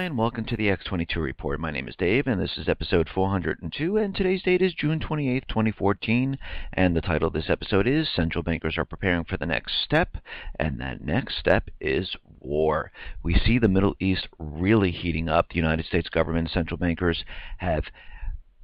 and welcome to the X22 Report. My name is Dave, and this is episode 402, and today's date is June 28th, 2014, and the title of this episode is Central Bankers Are Preparing for the Next Step, and that next step is war. We see the Middle East really heating up. The United States government and central bankers have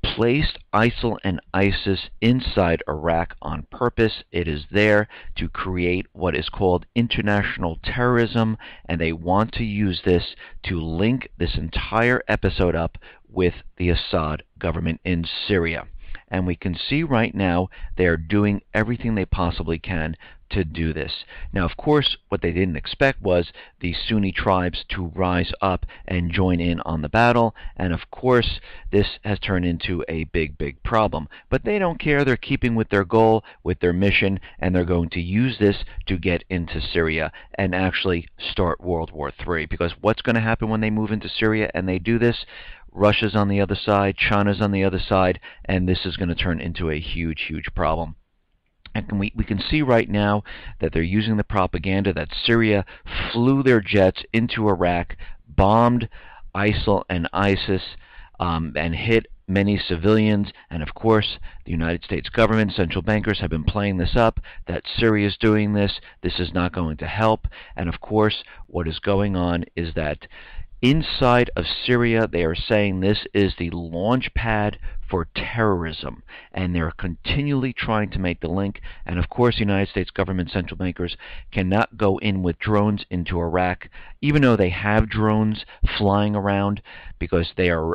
placed ISIL and ISIS inside Iraq on purpose. It is there to create what is called international terrorism, and they want to use this to link this entire episode up with the Assad government in Syria. And we can see right now they are doing everything they possibly can to do this. Now, of course, what they didn't expect was the Sunni tribes to rise up and join in on the battle, and of course, this has turned into a big problem. But they don't care. They're keeping with their goal, with their mission, and they're going to use this to get into Syria and actually start World War III. Because what's going to happen when they move into Syria and they do this? Russia's on the other side, China's on the other side, and this is going to turn into a huge problem. And we can see right now that they're using the propaganda that Syria flew their jets into Iraq, bombed ISIL and ISIS, and hit many civilians. And of course, the United States government, central bankers have been playing this up, that Syria is doing this. This is not going to help. And of course, what is going on is that inside of Syria, they are saying this is the launch pad for terrorism, and they're continually trying to make the link. And of course, the United States government central bankers cannot go in with drones into Iraq, even though they have drones flying around, because they are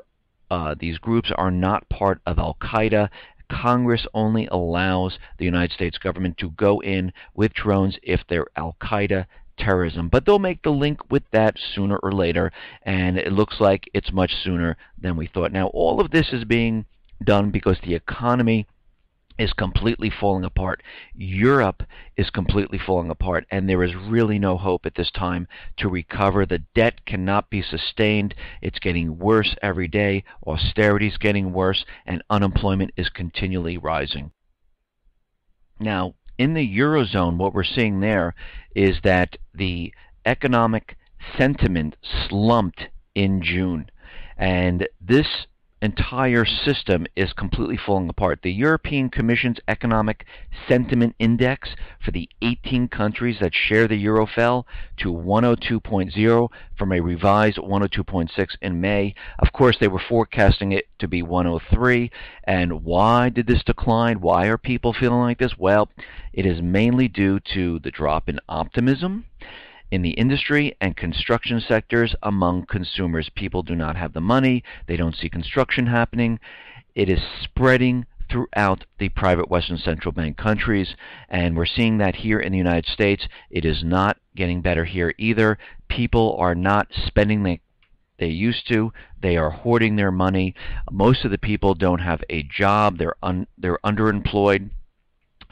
these groups are not part of al-Qaeda. Congress only allows the United States government to go in with drones if they're al-Qaeda terrorism. But they'll make the link with that sooner or later, and it looks like it's much sooner than we thought. Now, all of this is being done because the economy is completely falling apart. Europe is completely falling apart, and there is really no hope at this time to recover. The debt cannot be sustained. It's getting worse every day. Austerity is getting worse, and unemployment is continually rising. Now, in the Eurozone, what we're seeing there is that the economic sentiment slumped in June, and this entire system is completely falling apart. The European Commission's Economic Sentiment Index for the 18 countries that share the euro fell to 102.0 from a revised 102.6 in May. Of course, they were forecasting it to be 103. And why did this decline? Why are people feeling like this? Well, it is mainly due to the drop in optimism in the industry and construction sectors among consumers. People do not have the money. They don't see construction happening. It is spreading throughout the private Western central bank countries, and we're seeing that here in the United States. It is not getting better here either. People are not spending they used to. They are hoarding their money. Most of the people don't have a job. They're underemployed,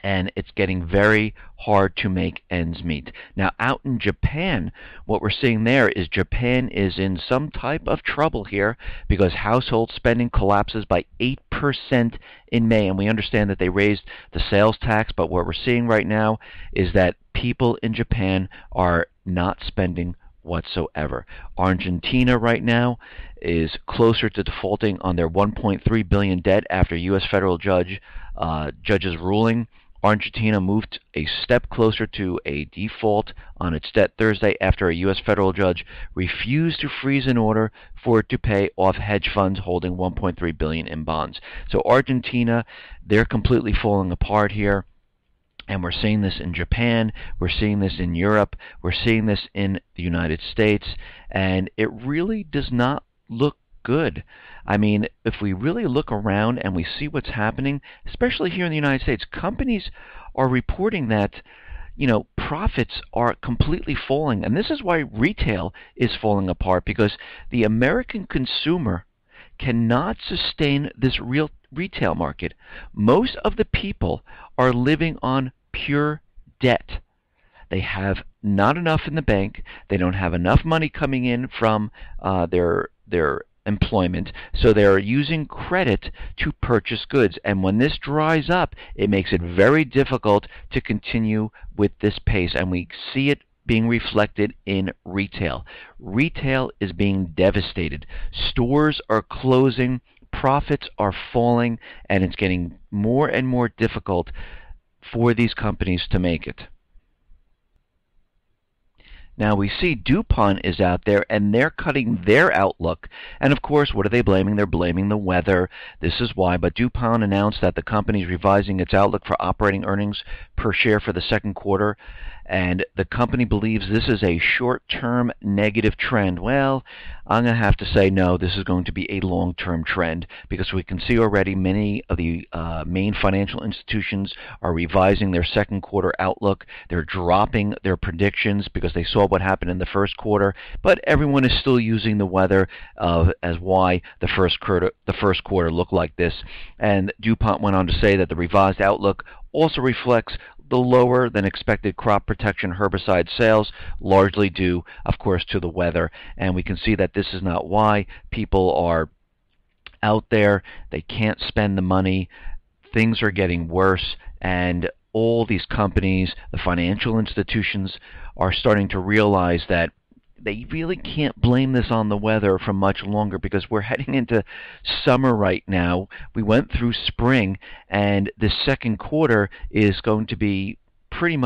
and it's getting very hard to make ends meet. Now, out in Japan, what we're seeing there is Japan is in some type of trouble here because household spending collapses by 8% in May. And we understand that they raised the sales tax, but what we're seeing right now is that people in Japan are not spending whatsoever. Argentina right now is closer to defaulting on their $1.3 billion debt after a U.S. federal judge's ruling. Argentina moved a step closer to a default on its debt Thursday after a U.S. federal judge refused to freeze an order for it to pay off hedge funds holding $1.3 billion in bonds. So Argentina, they're completely falling apart here. And we're seeing this in Japan, we're seeing this in Europe, we're seeing this in the United States, and it really does not look good. I mean, if we really look around and we see what's happening, especially here in the United States, companies are reporting that, profits are completely falling. And this is why retail is falling apart, because the American consumer cannot sustain this real retail market. Most of the people are living on pure debt. They have not enough in the bank. They don't have enough money coming in from their employment, so they're using credit to purchase goods. And when this dries up, it makes it very difficult to continue with this pace. And we see it being reflected in retail. Retail is being devastated. Stores are closing, profits are falling, and it's getting more and more difficult for these companies to make it. Now we see DuPont is out there and they're cutting their outlook. And of course, what are they blaming? They're blaming the weather. This is why. But DuPont announced that the company is revising its outlook for operating earnings per share for the second quarter. And the company believes this is a short-term negative trend. Well, I'm going to have to say no, this is going to be a long-term trend, because we can see already many of the main financial institutions are revising their second quarter outlook. They're dropping their predictions because they saw what happened in the first quarter, but everyone is still using the weather as why the first quarter looked like this. And DuPont went on to say that the revised outlook also reflects the lower than expected crop protection herbicide sales, largely due, of course, to the weather. And we can see that this is not why people are out there. They can't spend the money. Things are getting worse, and all these companies, the financial institutions, are starting to realize that they really can't blame this on the weather for much longer, because we're heading into summer right now. We went through spring, and the second quarter is going to be pretty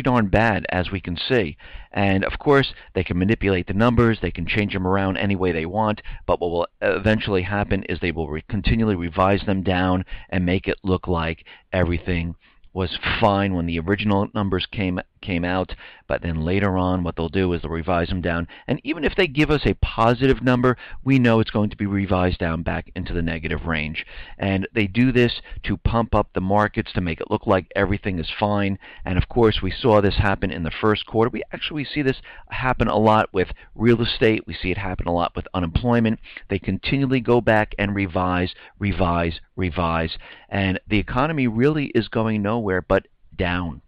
darn bad, as we can see. And of course, they can manipulate the numbers, they can change them around any way they want, but what will eventually happen is they will continually revise them down and make it look like everything was fine when the original numbers came out, but then later on what they'll do is they'll revise them down. And even if they give us a positive number, we know it's going to be revised down back into the negative range. And they do this to pump up the markets, to make it look like everything is fine. And of course, we saw this happen in the first quarter. We actually see this happen a lot with real estate. We see it happen a lot with unemployment. They continually go back and revise, and the economy really is going nowhere but down.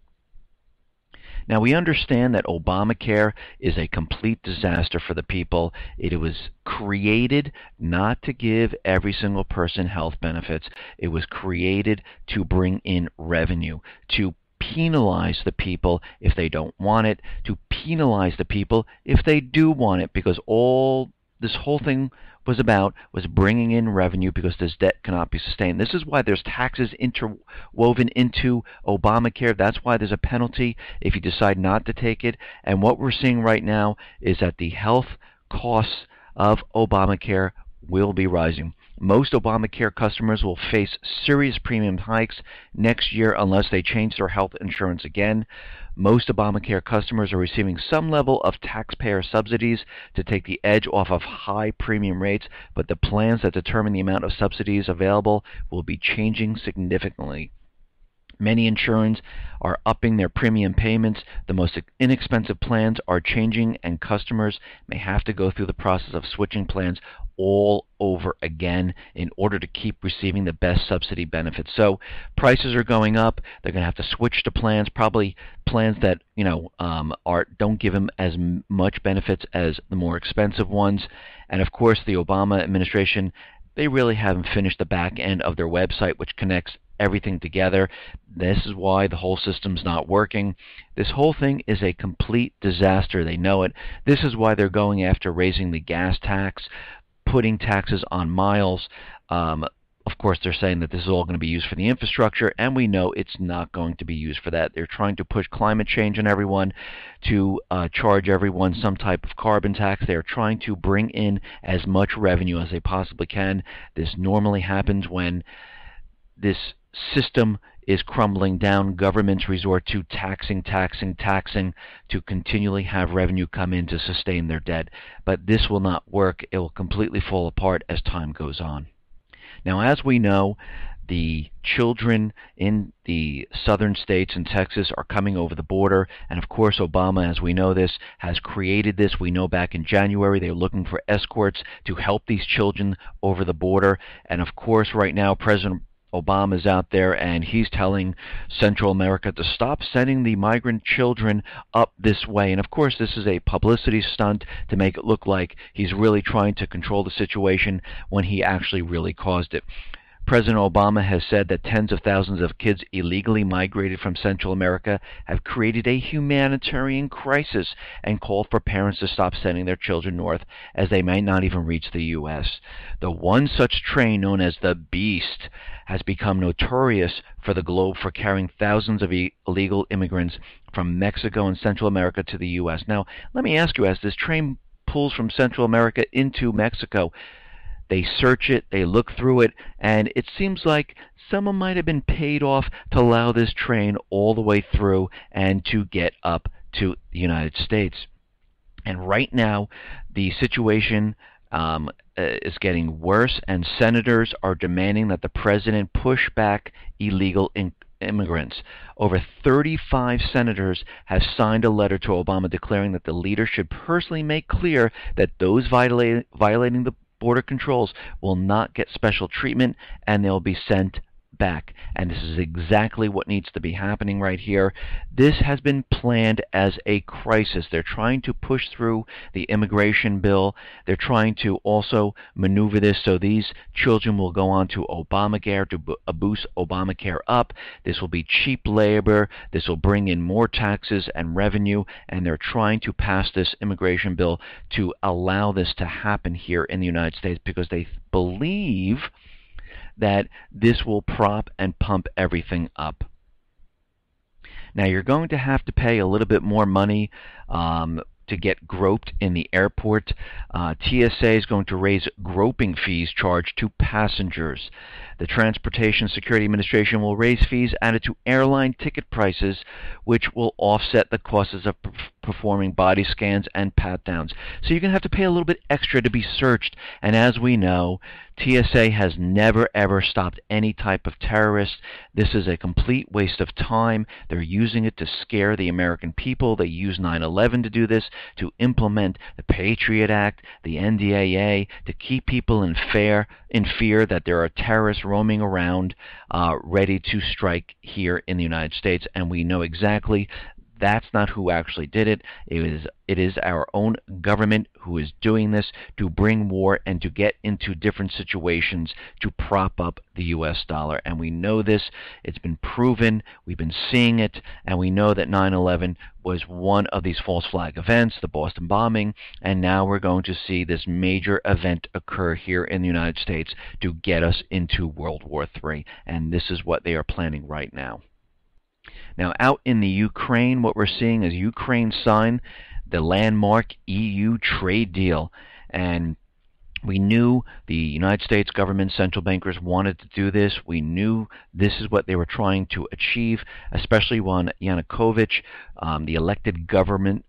Now, we understand that Obamacare is a complete disaster for the people. It was created not to give every single person health benefits. It was created to bring in revenue, to penalize the people if they don't want it, to penalize the people if they do want it, because this whole thing was bringing in revenue, because this debt cannot be sustained. This is why there's taxes interwoven into Obamacare. That's why there's a penalty if you decide not to take it. And what we're seeing right now is that the health costs of Obamacare will be rising. Most Obamacare customers will face serious premium hikes next year unless they change their health insurance again. Most Obamacare customers are receiving some level of taxpayer subsidies to take the edge off of high premium rates, but the plans that determine the amount of subsidies available will be changing significantly. Many insurers are upping their premium payments. The most inexpensive plans are changing, and customers may have to go through the process of switching plans all over again in order to keep receiving the best subsidy benefits. So prices are going up. They're going to have to switch to plans, probably plans that don't give them as much benefits as the more expensive ones. And of course, the Obama administration, they really haven't finished the back end of their website, which connects everything together. This is why the whole system's not working. This whole thing is a complete disaster. They know it. This is why they're going after raising the gas tax, putting taxes on miles. Of course, they're saying that this is all going to be used for the infrastructure, and we know it's not going to be used for that. They're trying to push climate change on everyone, to charge everyone some type of carbon tax. They're trying to bring in as much revenue as they possibly can. This normally happens when this system is crumbling down. Governments resort to taxing to continually have revenue come in to sustain their debt. But this will not work. It will completely fall apart as time goes on. Now, as we know, the children in the southern states and Texas are coming over the border, and of course Obama, as we know this, has created this. We know back in January they were looking for escorts to help these children over the border, and of course right now President Obama is out there and he's telling Central America to stop sending the migrant children up this way. And of course this is a publicity stunt to make it look like he's really trying to control the situation when he actually really caused it. President Obama has said that tens of thousands of kids illegally migrated from Central America have created a humanitarian crisis and called for parents to stop sending their children north as they might not even reach the U.S. The one such train, known as the Beast, has become notorious for the globe for carrying thousands of illegal immigrants from Mexico and Central America to the U.S. Now, let me ask you, as this train pulls from Central America into Mexico, they search it, they look through it, and it seems like someone might have been paid off to allow this train all the way through and to get up to the United States. And right now, the situation is getting worse, and senators are demanding that the president push back illegal immigrants. Over 35 senators have signed a letter to Obama declaring that the leader should personally make clear that those violating the border controls will not get special treatment and they'll be sent back. And this is exactly what needs to be happening right here. This has been planned as a crisis. They're trying to push through the immigration bill. They're trying to also maneuver this so these children will go on to Obamacare to boost Obamacare up. This will be cheap labor. This will bring in more taxes and revenue, and they're trying to pass this immigration bill to allow this to happen here in the United States because they believe that this will prop and pump everything up. Now, you're going to have to pay a little bit more money to get groped in the airport. TSA is going to raise groping fees charged to passengers. The Transportation Security Administration will raise fees added to airline ticket prices, which will offset the costs of performing body scans and pat-downs. So you're going to have to pay a little bit extra to be searched. And as we know, TSA has never ever stopped any type of terrorist. This is a complete waste of time. They're using it to scare the American people. They use 9/11 to do this, to implement the Patriot Act, the NDAA, to keep people in fear that there are terrorists roaming around ready to strike here in the United States. And we know exactly that's not who actually did it. It is our own government who is doing this to bring war and to get into different situations to prop up the U.S. dollar. And we know this. It's been proven. We've been seeing it. And we know that 9/11 was one of these false flag events, the Boston bombing. And now we're going to see this major event occur here in the United States to get us into World War III. And this is what they are planning right now. Now, out in the Ukraine, what we're seeing is Ukraine sign the landmark EU trade deal. And we knew the United States government central bankers wanted to do this. We knew this is what they were trying to achieve, especially when Yanukovych, the elected government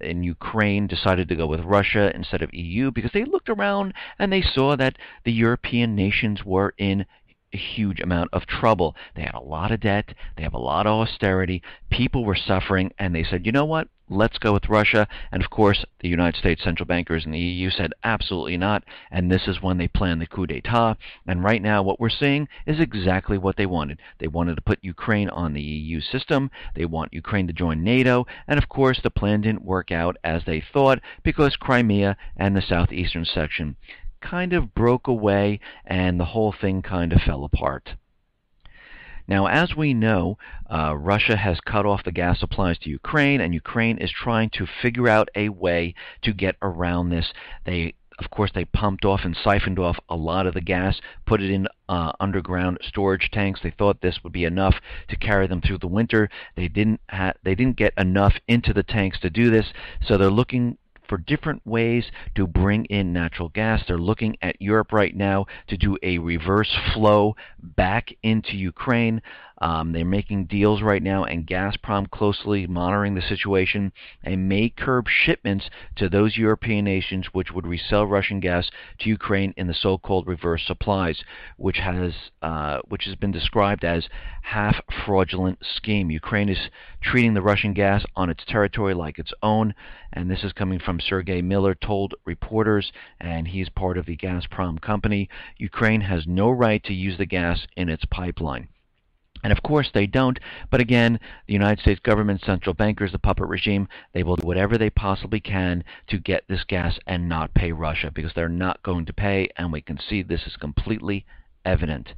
in Ukraine, decided to go with Russia instead of EU because they looked around and they saw that the European nations were in a huge amount of trouble. They had a lot of debt. They have a lot of austerity. People were suffering, and they said, you know what? Let's go with Russia. And of course, the United States central bankers and the EU said absolutely not. And this is when they planned the coup d'etat. And right now, what we're seeing is exactly what they wanted. They wanted to put Ukraine on the EU system. They want Ukraine to join NATO. And of course, the plan didn't work out as they thought because Crimea and the southeastern section kind of broke away and the whole thing kind of fell apart. Now, as we know, Russia has cut off the gas supplies to Ukraine, and Ukraine is trying to figure out a way to get around this. Of course, they pumped off and siphoned off a lot of the gas, put it in underground storage tanks. They thought this would be enough to carry them through the winter. They didn't get enough into the tanks to do this, so they're looking for different ways to bring in natural gas. They're looking at Europe right now to do a reverse flow back into Ukraine. They're making deals right now, and Gazprom closely monitoring the situation and may curb shipments to those European nations which would resell Russian gas to Ukraine in the so-called reverse supplies, which has been described as half-fraudulent scheme. Ukraine is treating the Russian gas on its territory like its own, and this is coming from Sergei Miller told reporters, and he's part of the Gazprom company. Ukraine has no right to use the gas in its pipeline. And of course they don't, but again, the United States government, central bankers, the puppet regime, they will do whatever they possibly can to get this gas and not pay Russia, because they're not going to pay, and we can see this is completely evident.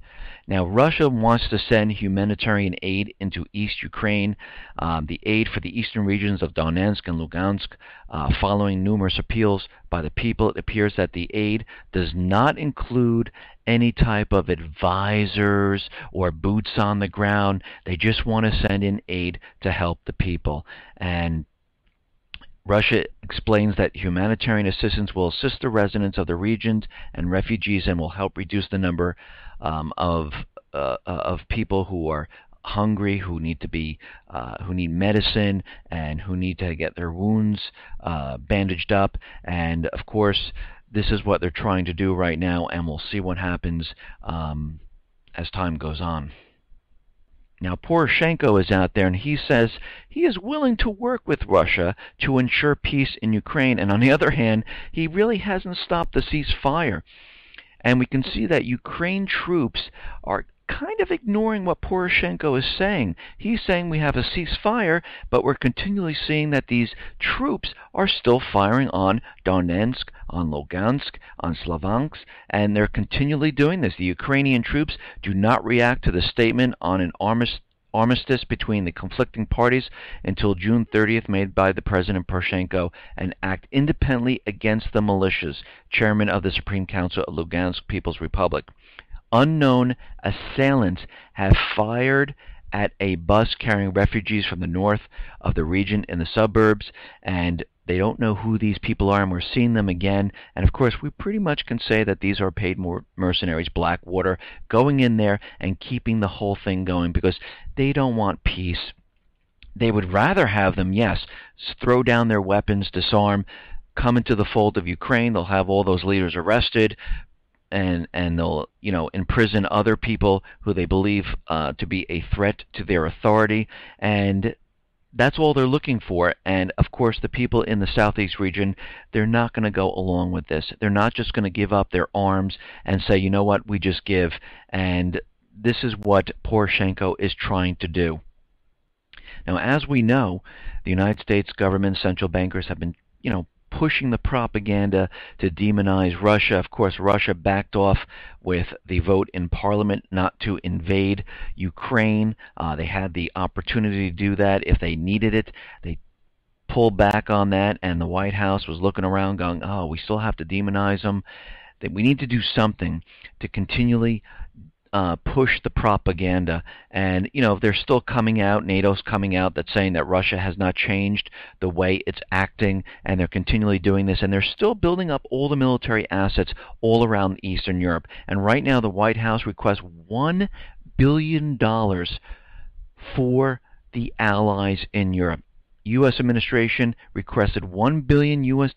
Now, Russia wants to send humanitarian aid into East Ukraine, the aid for the eastern regions of Donetsk and Lugansk. Following numerous appeals by the people, it appears that the aid does not include any type of advisors or boots on the ground. They just want to send in aid to help the people. And Russia explains that humanitarian assistance will assist the residents of the regions and refugees and will help reduce the number of people who are hungry, who need medicine, and who need to get their wounds bandaged up. And of course, this is what they're trying to do right now, and we'll see what happens as time goes on. Now, Poroshenko is out there, and he says he is willing to work with Russia to ensure peace in Ukraine. And on the other hand, he really hasn't stopped the ceasefire. And we can see that Ukraine troops are kind of ignoring what Poroshenko is saying. He's saying we have a ceasefire, but we're continually seeing that these troops are still firing on Donetsk, on Lugansk, on Slavansk, and they're continually doing this. The Ukrainian troops do not react to the statement on an armistice between the conflicting parties until June 30th made by the President Poroshenko and act independently against the militias, chairman of the Supreme Council of Lugansk People's Republic. Unknown assailants have fired at a bus carrying refugees from the north of the region in the suburbs, and they don't know who these people are, and we're seeing them again. And of course, we pretty much can say that these are paid mercenaries, Blackwater, going in there and keeping the whole thing going because they don't want peace. They would rather have them, yes, throw down their weapons, disarm, come into the fold of Ukraine. They'll have all those leaders arrested, and they'll imprison other people who they believe to be a threat to their authority, and that's all they're looking for. And of course, the people in the southeast region, they're not going to go along with this. They're not just going to give up their arms and say, you know what, we just give. And this is what Poroshenko is trying to do. Now, as we know, the United States government, central bankers have been, pushing the propaganda to demonize Russia. Of course, Russia backed off with the vote in Parliament not to invade Ukraine. They had the opportunity to do that if they needed it. They pulled back on that, and the White House was looking around going, oh, we still have to demonize them. That we need to do something to continually push the propaganda. And they're still coming out, NATO's coming out, that's saying that Russia has not changed the way it's acting, and they're continually doing this, and they're still building up all the military assets all around Eastern Europe. And right now the White House requests $1 billion for the allies in Europe. U.S. administration requested $1 billion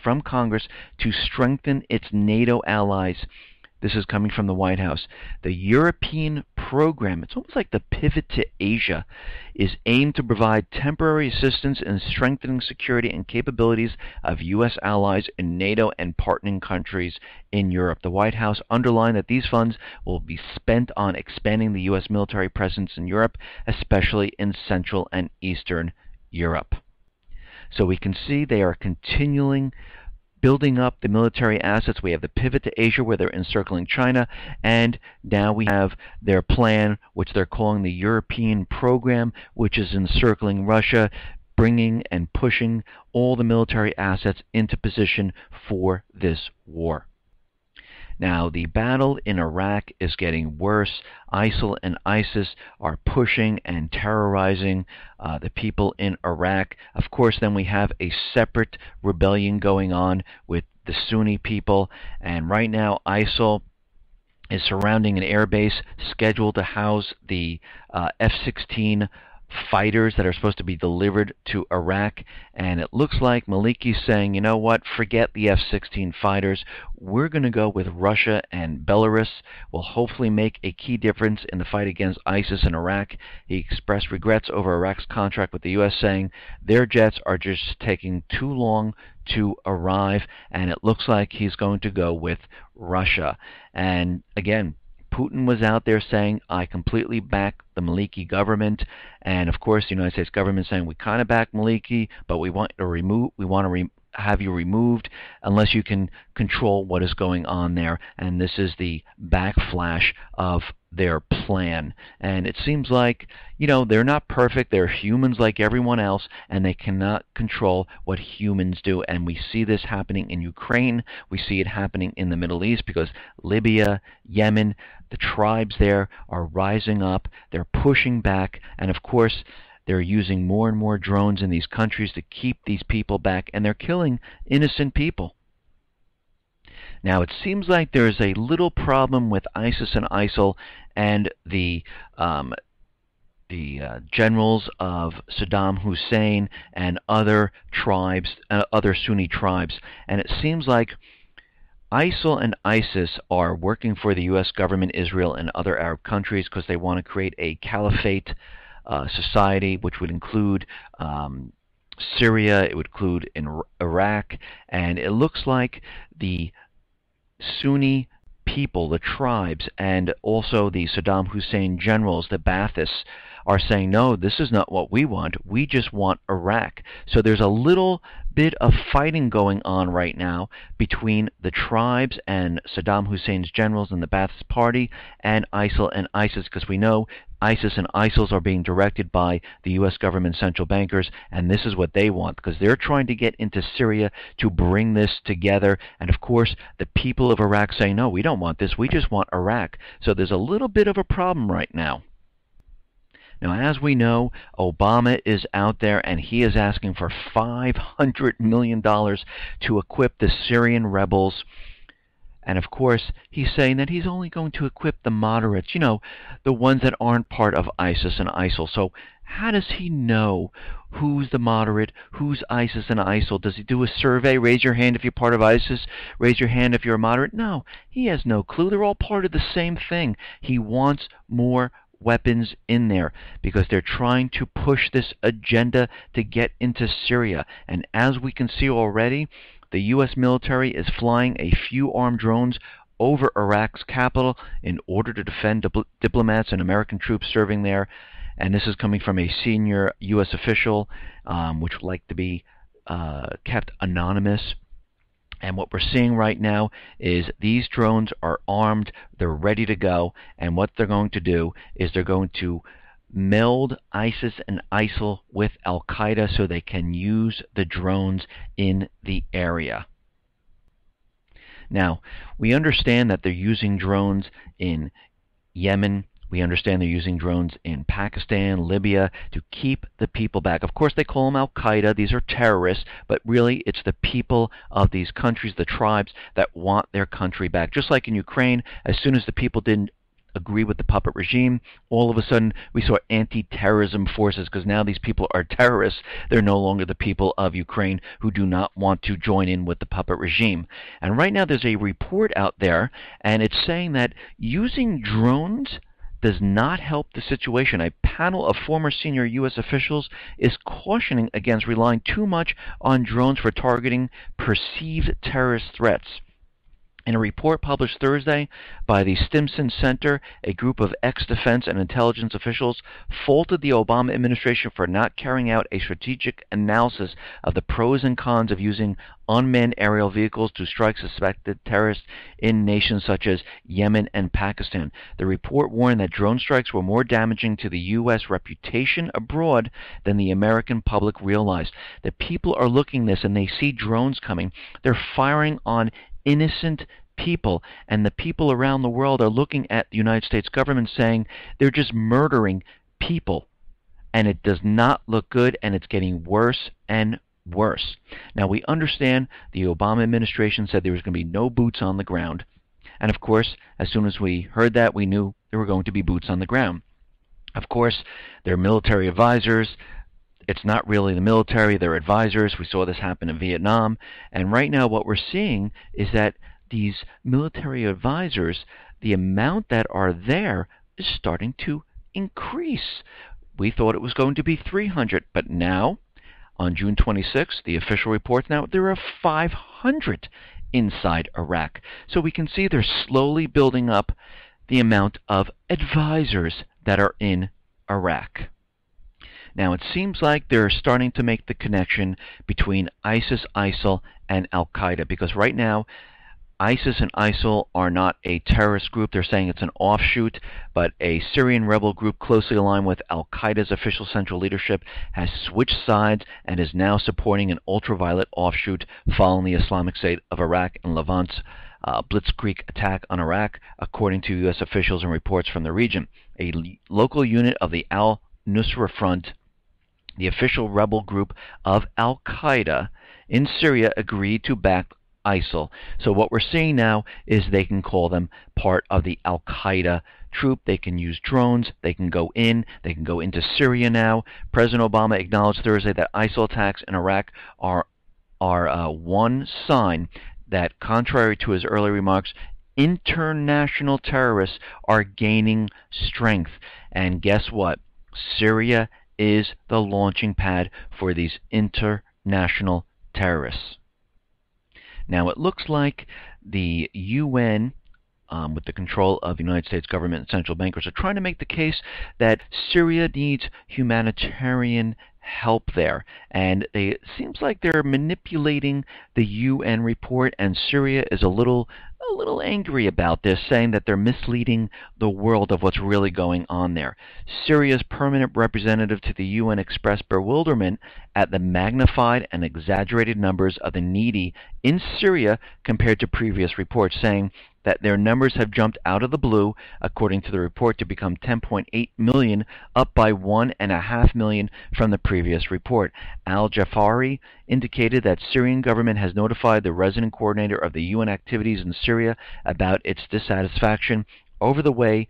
from Congress to strengthen its NATO allies. This is coming from the White House. The European program, it's almost like the pivot to Asia, is aimed to provide temporary assistance in strengthening security and capabilities of U.S. allies in NATO and partnering countries in Europe. The White House underlined that these funds will be spent on expanding the U.S. military presence in Europe, especially in Central and Eastern Europe. So we can see they are continuing building up the military assets. We have the pivot to Asia where they're encircling China, and now we have their plan, which they're calling the European program, which is encircling Russia, bringing and pushing all the military assets into position for this war. Now, the battle in Iraq is getting worse. ISIL and ISIS are pushing and terrorizing the people in Iraq. Of course, then we have a separate rebellion going on with the Sunni people. And right now, ISIL is surrounding an airbase scheduled to house the F-16 fighters that are supposed to be delivered to Iraq, and it looks like Maliki's saying, you know what, forget the F-16 fighters, we're going to go with Russia and Belarus. Will hopefully make a key difference in the fight against ISIS in Iraq. He expressed regrets over Iraq's contract with the U.S., saying their jets are just taking too long to arrive, and it looks like he's going to go with Russia. And again, Putin was out there saying, I completely back the Maliki government, and of course the United States government saying we kind of back Maliki, but we want to have you removed unless you can control what is going on there. And this is the backflash of their plan. And it seems like, they're not perfect. They're humans like everyone else, and they cannot control what humans do. And we see this happening in Ukraine. We see it happening in the Middle East because Libya, Yemen, the tribes there are rising up. They're pushing back. And of course, they're using more and more drones in these countries to keep these people back, and they're killing innocent people. Now, it seems like there's a little problem with ISIS and ISIL and the generals of Saddam Hussein and other tribes, other Sunni tribes. And it seems like ISIL and ISIS are working for the U.S. government, Israel, and other Arab countries because they want to create a caliphate society, which would include Syria, it would include in Iraq, and it looks like the Sunni people, the tribes, and also the Saddam Hussein generals, the Baathists, are saying, no, this is not what we want. We just want Iraq. So there's a little bit of fighting going on right now between the tribes and Saddam Hussein's generals and the Ba'athist Party and ISIL and ISIS, because we know ISIS and ISIL are being directed by the U.S. government central bankers, and this is what they want, because they're trying to get into Syria to bring this together. And of course, the people of Iraq say, no, we don't want this. We just want Iraq. So there's a little bit of a problem right now. Now, as we know, Obama is out there, and he is asking for $500 million to equip the Syrian rebels. And of course, he's saying that he's only going to equip the moderates, the ones that aren't part of ISIS and ISIL. So how does he know who's the moderate, who's ISIS and ISIL? Does he do a survey? Raise your hand if you're part of ISIS. Raise your hand if you're a moderate. No, he has no clue. They're all part of the same thing. He wants more weapons in there because they're trying to push this agenda to get into Syria. And as we can see already, the U.S. military is flying a few armed drones over Iraq's capital in order to defend diplomats and American troops serving there. And this is coming from a senior U.S. official, which would like to be kept anonymous. And what we're seeing right now is these drones are armed, they're ready to go, and what they're going to do is they're going to meld ISIS and ISIL with al-Qaeda so they can use the drones in the area. Now, we understand that they're using drones in Yemen. We understand they're using drones in Pakistan, Libya, to keep the people back. Of course, they call them al-Qaeda. These are terrorists, but really it's the people of these countries, the tribes, that want their country back. Just like in Ukraine, as soon as the people didn't agree with the puppet regime, all of a sudden we saw anti-terrorism forces, because now these people are terrorists. They're no longer the people of Ukraine who do not want to join in with the puppet regime. And right now there's a report out there, and it's saying that using drones does not help the situation. A panel of former senior U.S. officials is cautioning against relying too much on drones for targeting perceived terrorist threats. In a report published Thursday by the Stimson Center, a group of ex-defense and intelligence officials faulted the Obama administration for not carrying out a strategic analysis of the pros and cons of using unmanned aerial vehicles to strike suspected terrorists in nations such as Yemen and Pakistan. The report warned that drone strikes were more damaging to the U.S. reputation abroad than the American public realized. The people are looking at this and they see drones coming. They're firing on innocent people, and the people around the world are looking at the United States government saying they're just murdering people, and it does not look good, and it's getting worse and worse. Now, we understand the Obama administration said there was going to be no boots on the ground, and of course, as soon as we heard that, we knew there were going to be boots on the ground. Of course, their military advisors, it's not really the military, they're advisors. We saw this happen in Vietnam. And right now what we're seeing is that these military advisors, the amount that are there is starting to increase. We thought it was going to be 300, but now, on June 26th, the official reports now, there are 500 inside Iraq. So we can see they're slowly building up the amount of advisors that are in Iraq. Now, it seems like they're starting to make the connection between ISIS, ISIL, and al-Qaeda, because right now, ISIS and ISIL are not a terrorist group. They're saying it's an offshoot, but a Syrian rebel group closely aligned with al-Qaeda's official central leadership has switched sides and is now supporting an ultraviolet offshoot following the Islamic State of Iraq and Levant's blitzkrieg attack on Iraq, according to U.S. officials and reports from the region. A local unit of the al-Nusra Front, the official rebel group of al-Qaeda in Syria, agreed to back ISIL. So what we're seeing now is they can call them part of the al-Qaeda troop. They can use drones. They can go into Syria now. President Obama acknowledged Thursday that ISIL attacks in Iraq are one sign that, contrary to his earlier remarks, international terrorists are gaining strength. And guess what? Syria is the launching pad for these international terrorists. Now, it looks like the UN, with the control of the United States government and central bankers, are trying to make the case that Syria needs humanitarian help there. And it seems like they're manipulating the UN report, and Syria is a little angry about this, saying that they're misleading the world of what's really going on there. Syria's permanent representative to the UN expressed bewilderment at the magnified and exaggerated numbers of the needy in Syria compared to previous reports, saying that their numbers have jumped out of the blue, according to the report, to become 10.8 million, up by 1.5 million from the previous report. Al-Jafari indicated that Syrian government has notified the resident coordinator of the UN activities in Syria about its dissatisfaction. Over the way,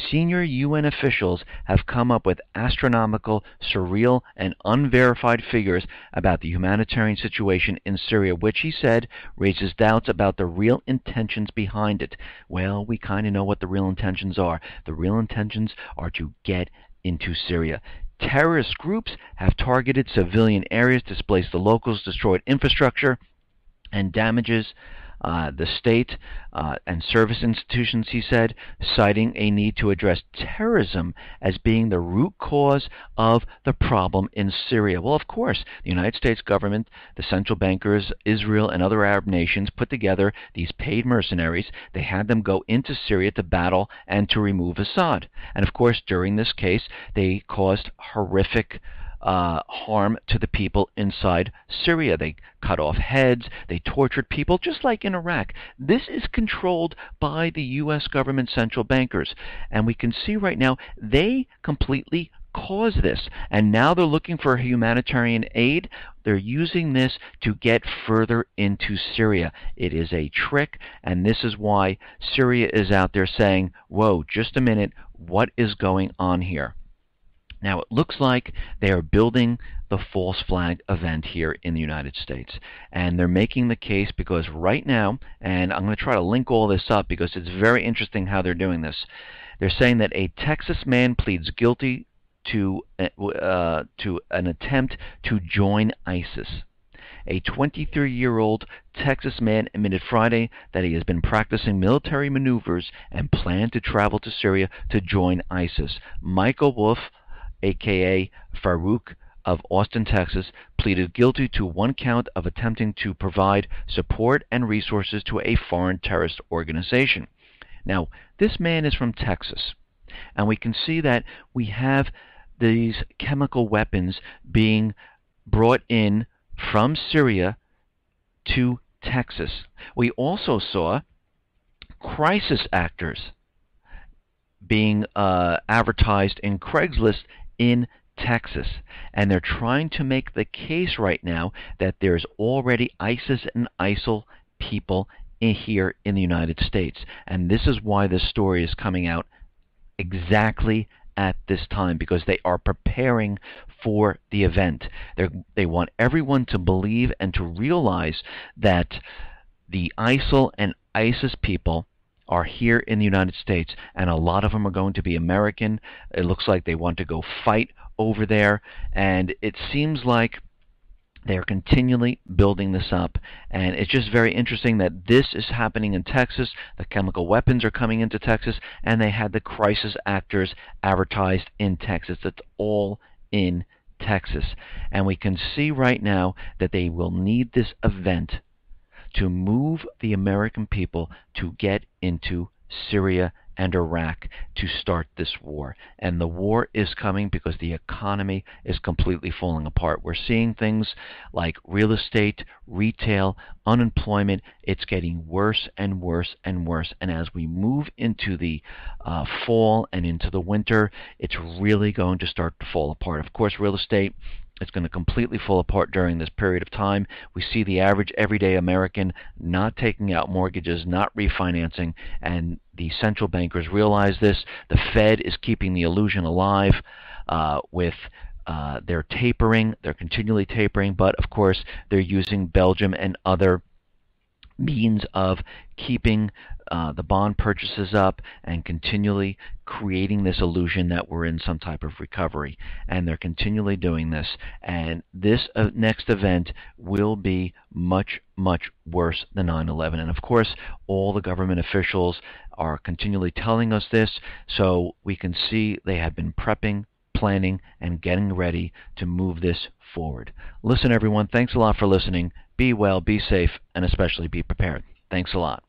senior UN officials have come up with astronomical, surreal, and unverified figures about the humanitarian situation in Syria, which, he said, raises doubts about the real intentions behind it. Well, we kind of know what the real intentions are. The real intentions are to get into Syria. Terrorist groups have targeted civilian areas, displaced the locals, destroyed infrastructure, and damages the state and service institutions, he said, citing a need to address terrorism as being the root cause of the problem in Syria. Well, of course, the United States government, the central bankers, Israel, and other Arab nations put together these paid mercenaries. They had them go into Syria to battle and to remove Assad. And of course, during this case, they caused horrific harm to the people inside Syria. They cut off heads, they tortured people, just like in Iraq. This is controlled by the U.S. government central bankers. And we can see right now they completely caused this. And now they're looking for humanitarian aid. They're using this to get further into Syria. It is a trick, and this is why Syria is out there saying, whoa, just a minute, what is going on here? Now, it looks like they are building the false flag event here in the United States. And they're making the case because right now, and I'm going to try to link all this up because it's very interesting how they're doing this. They're saying that a Texas man pleads guilty to an attempt to join ISIS. A 23-year-old Texas man admitted Friday that he has been practicing military maneuvers and planned to travel to Syria to join ISIS. Michael Wolf, a.k.a. Farouk of Austin, Texas, pleaded guilty to one count of attempting to provide support and resources to a foreign terrorist organization. Now, this man is from Texas, and we can see that we have these chemical weapons being brought in from Syria to Texas. We also saw crisis actors being advertised in Craigslist in Texas, and they're trying to make the case right now that there's already ISIS and ISIL people here in the United States, and this is why this story is coming out exactly at this time, because they are preparing for the event. They want everyone to believe and to realize that the ISIL and ISIS people are here in the United States, and a lot of them are going to be American. It looks like they want to go fight over there, and it seems like they're continually building this up. And it's just very interesting that this is happening in Texas. The chemical weapons are coming into Texas, and they had the crisis actors advertised in Texas. It's all in Texas. And we can see right now that they will need this event to move the American people to get into Syria and Iraq to start this war. And the war is coming because the economy is completely falling apart. We're seeing things like real estate, retail, unemployment. It's getting worse and worse and worse. And as we move into the fall and into the winter, it's really going to start to fall apart. Of course, real estate, it's going to completely fall apart during this period of time. We see the average everyday American not taking out mortgages, not refinancing, and the central bankers realize this. The Fed is keeping the illusion alive with their tapering. They're continually tapering, but of course they're using Belgium and other means of keeping the bond purchases up and continually creating this illusion that we're in some type of recovery. And they're continually doing this. And this next event will be much, much worse than 9/11. And of course, all the government officials are continually telling us this, so we can see they have been prepping, planning, and getting ready to move this forward. Listen, everyone, thanks a lot for listening. Be well, be safe, and especially be prepared. Thanks a lot.